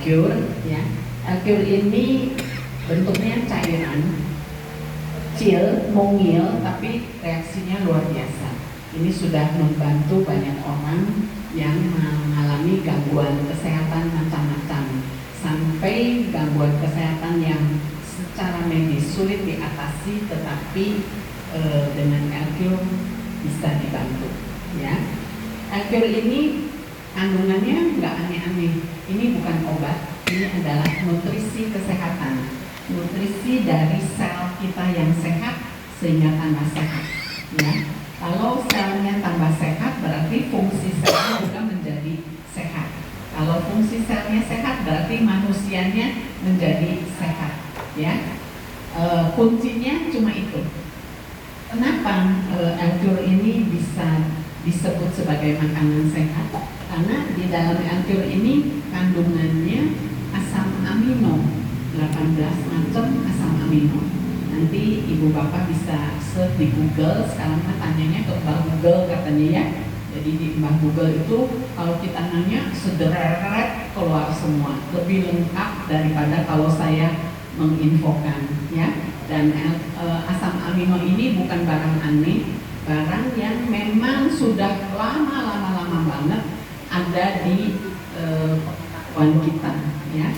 L-Cure ya. L-Cure ini bentuknya cairan kecil, mungil, tapi reaksinya luar biasa. Ini sudah membantu banyak orang yang mengalami gangguan kesehatan macam-macam, sampai gangguan kesehatan yang secara medis sulit diatasi, tetapi dengan L-Cure bisa dibantu ya. L-Cure ini kandungannya nggak aneh-aneh, ini bukan obat, ini adalah nutrisi kesehatan, nutrisi dari sel kita yang sehat sehingga tambah sehat ya. Kalau selnya tambah sehat berarti fungsi selnya juga menjadi sehat. Kalau fungsi selnya sehat berarti manusianya menjadi sehat ya. Kuncinya cuma itu. Kenapa L-Cure ini bisa disebut sebagai makanan sehat? Karena di dalam L-Cure ini kandungannya asam amino, 18 macam asam amino. Nanti ibu bapak bisa search di Google, sekarang kan tanyanya ke Mbak Google katanya ya. Jadi di Mbak Google itu kalau kita nanya sederet keluar semua, lebih lengkap daripada kalau saya menginfokan ya. Dan asam amino ini bukan barang aneh, barang yang memang sudah lama banget ada di pengetahuan kita ya.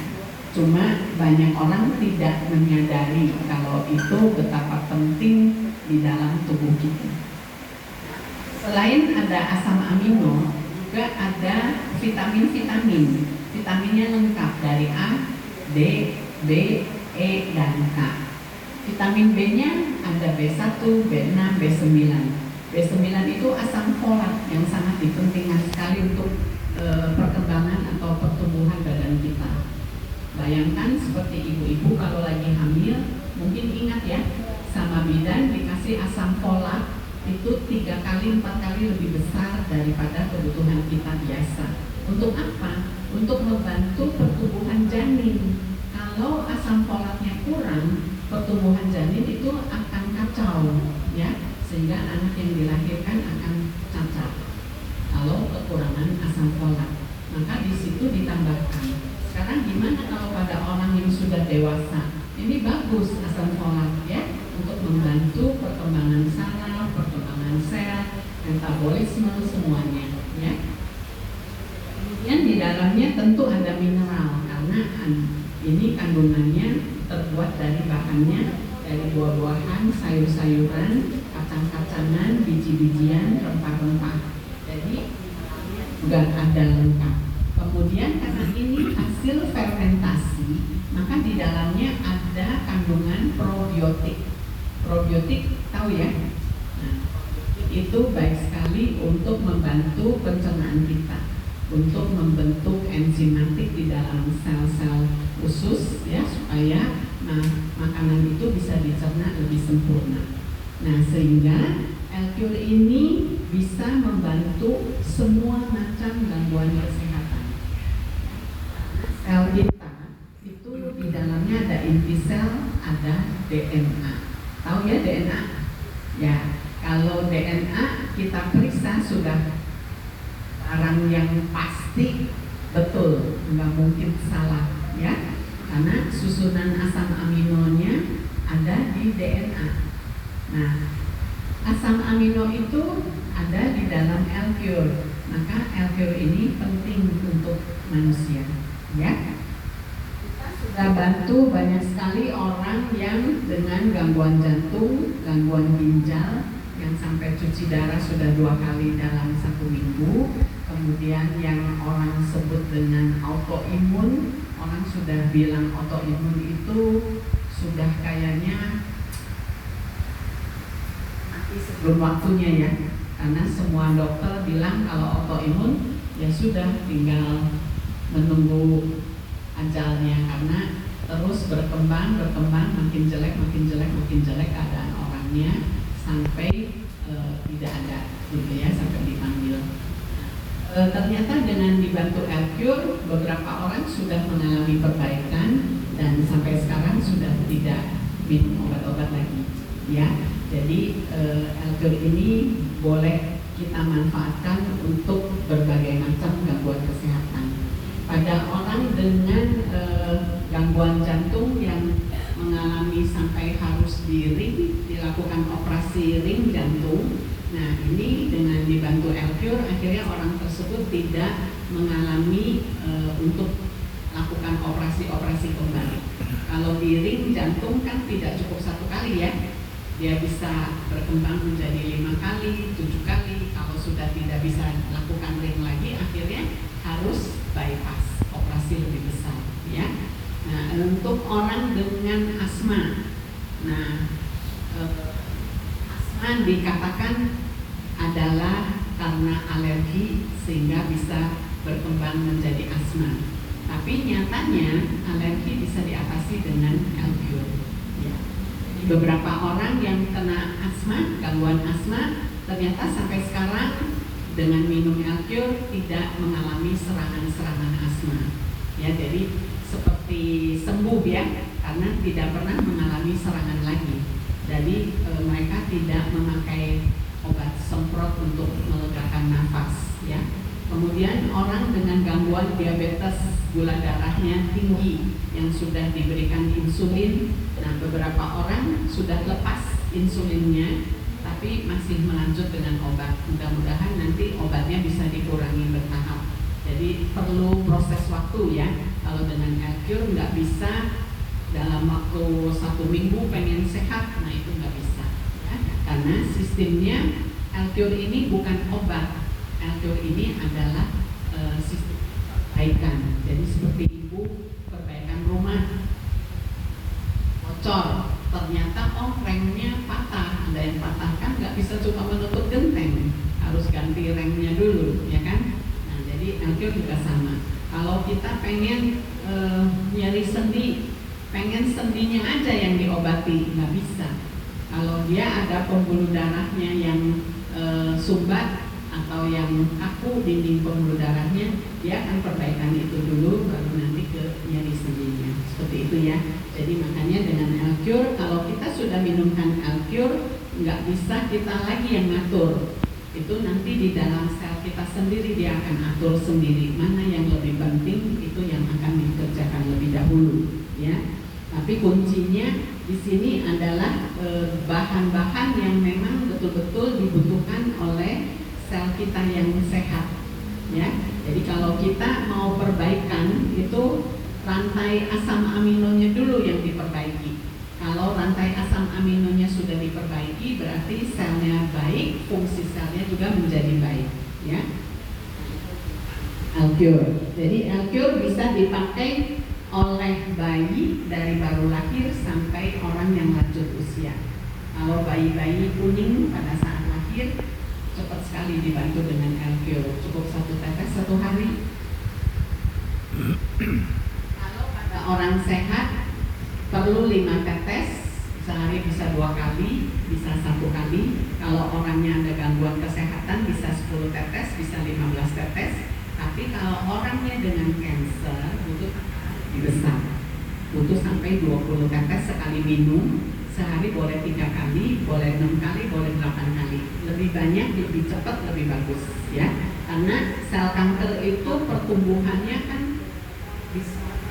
Cuma banyak orang tidak menyadari kalau itu betapa penting di dalam tubuh kita. Selain ada asam amino, juga ada vitamin-vitamin. Vitaminnya lengkap dari A, D, B, E, dan K. Vitamin B-nya ada B1, B6, B9. B9 itu asam folat yang sangat dipentingkan sekali untuk perkembangan atau pertumbuhan badan kita. Bayangkan seperti ibu-ibu kalau lagi hamil, mungkin ingat ya, sama bidan dikasih asam folat itu 3 kali 4 kali lebih besar daripada kebutuhan kita biasa. Untuk apa? Untuk membantu pertumbuhan janin. Kalau asam folatnya kurang, pertumbuhan janin itu akan kacau ya, sehingga anak yang dilahirkan akan cacat kalau kekurangan asam folat. Maka di situ ditambahkan. Sekarang gimana kalau pada orang yang sudah dewasa? Ini bagus asam folat ya, untuk membantu perkembangan saraf, perkembangan sel, metabolisme semuanya ya. Kemudian di dalamnya tentu ada mineral, karena ini kandungannya terbuat dari bahannya dari buah-buahan, sayur-sayuran, kacang-kacangan, biji-bijian, rempah-rempah. Jadi juga ada lengkap. Kemudian karena ini hasil fermentasi, maka di dalamnya ada kandungan probiotik. Probiotik tahu ya? Nah, itu baik sekali untuk membantu pencernaan kita, untuk membentuk enzimatik di dalam sel-sel usus ya, supaya makanan itu bisa dicerna lebih sempurna. Nah, sehingga L-Cure ini bisa membantu semua macam gangguan kesehatan. Sel kita itu di dalamnya ada inti sel, ada DNA. Tahu ya DNA? Ya, kalau DNA kita periksa sudah barang yang pasti betul, nggak mungkin salah ya, karena susunan asam aminonya ada di DNA. Nah, asam amino itu ada di dalam L-Cure, maka L-Cure ini penting untuk manusia ya. Kita sudah bantu banyak sekali orang yang dengan gangguan jantung, gangguan ginjal, yang sampai cuci darah sudah 2 kali dalam 1 minggu. Kemudian yang orang sebut dengan autoimun, orang sudah bilang autoimun itu sudah kayaknya mati sebelum waktunya ya, karena semua dokter bilang kalau autoimun ya sudah tinggal menunggu ajalnya, karena terus berkembang makin jelek keadaan orangnya sampai tidak ada gitu ya, sampai dipanggil. Ternyata dengan dibantu L-Cure beberapa orang sudah mengalami perbaikan dan sampai sekarang sudah tidak minum obat-obat lagi ya. Jadi L-Cure ini boleh kita manfaatkan untuk berbagai macam gangguan kesehatan. Pada orang dengan gangguan jantung yang mengalami sampai harus dilakukan operasi ring jantung. Nah, ini dengan dibantu L-Cure akhirnya orang tersebut tidak mengalami untuk lakukan operasi kembali. Kalau di ring jantung kan tidak cukup 1 kali ya, dia bisa berkembang menjadi 5 kali, 7 kali. Kalau sudah tidak bisa lakukan ring lagi, akhirnya harus bypass, operasi lebih besar ya. Nah, untuk orang dengan asma, nah asma dikatakan adalah karena alergi sehingga bisa berkembang menjadi asma. Tapi nyatanya alergi bisa diatasi dengan L-Cure. Ya. Beberapa orang yang kena asma, gangguan asma, ternyata sampai sekarang dengan minum L-Cure tidak mengalami serangan-serangan asma. Ya, jadi seperti sembuh ya, karena tidak pernah mengalami serangan lagi. Jadi mereka tidak memakai obat semprot untuk melegakan nafas ya. Kemudian orang dengan gangguan diabetes, gula darahnya tinggi yang sudah diberikan insulin. Nah, beberapa orang sudah lepas insulinnya tapi masih melanjut dengan obat. Mudah-mudahan nanti obatnya bisa dikurangi bertahap. Jadi perlu proses waktu ya. Kalau dengan L-Cure nggak bisa dalam waktu 1 minggu pengen sehat, nah itu nggak bisa ya. Karena sistemnya L-Cure ini bukan obat. L-Cure ini adalah sistem perbaikan. Jadi seperti ibu perbaikan rumah, bocor, ternyata remnya patah, ada yang patah kan nggak bisa cuma menutup genteng, harus ganti remnya dulu ya kan. Nah, jadi L-Cure juga sama. Kalau kita pengen nyeri sendi, pengen sendinya aja yang diobati, nggak bisa. Kalau dia ada pembuluh darahnya yang sumbat atau yang kaku dinding pembuluh darahnya, dia akan perbaikan itu dulu, baru nanti ke nyeri sendinya. Seperti itu ya. Jadi makanya dengan L-Cure, kalau kita sudah minumkan L-Cure, nggak bisa kita lagi yang ngatur. Itu nanti di dalam sel kita sendiri dia akan atur sendiri mana yang lebih penting, itu yang akan dikerjakan lebih dahulu ya. Tapi kuncinya di sini adalah bahan-bahan yang memang betul-betul dibutuhkan oleh sel kita yang sehat ya. Jadi kalau kita mau perbaikan itu rantai asam aminonya dulu yang diperbaiki. Kalau rantai asam aminonya sudah diperbaiki, berarti selnya baik, fungsi selnya juga menjadi baik ya. L-Cure. Jadi L-Cure bisa dipakai oleh bayi dari baru lahir sampai orang yang lanjut usia. Kalau bayi-bayi kuning pada saat lahir, cepat sekali dibantu dengan L-Cure. Cukup 1 tetes 1 hari. Kalau pada orang sehat perlu 5 tetes, sehari bisa 2 kali, bisa 1 kali. Kalau orangnya ada gangguan kesehatan bisa 10 tetes, bisa 15 tetes. Tapi kalau orangnya dengan kanker butuh besar, butuh sampai 20 tetes sekali minum. Sehari boleh 3 kali, boleh 6 kali, boleh 8 kali. Lebih banyak, lebih cepat, lebih bagus ya. Karena sel kanker itu pertumbuhannya kan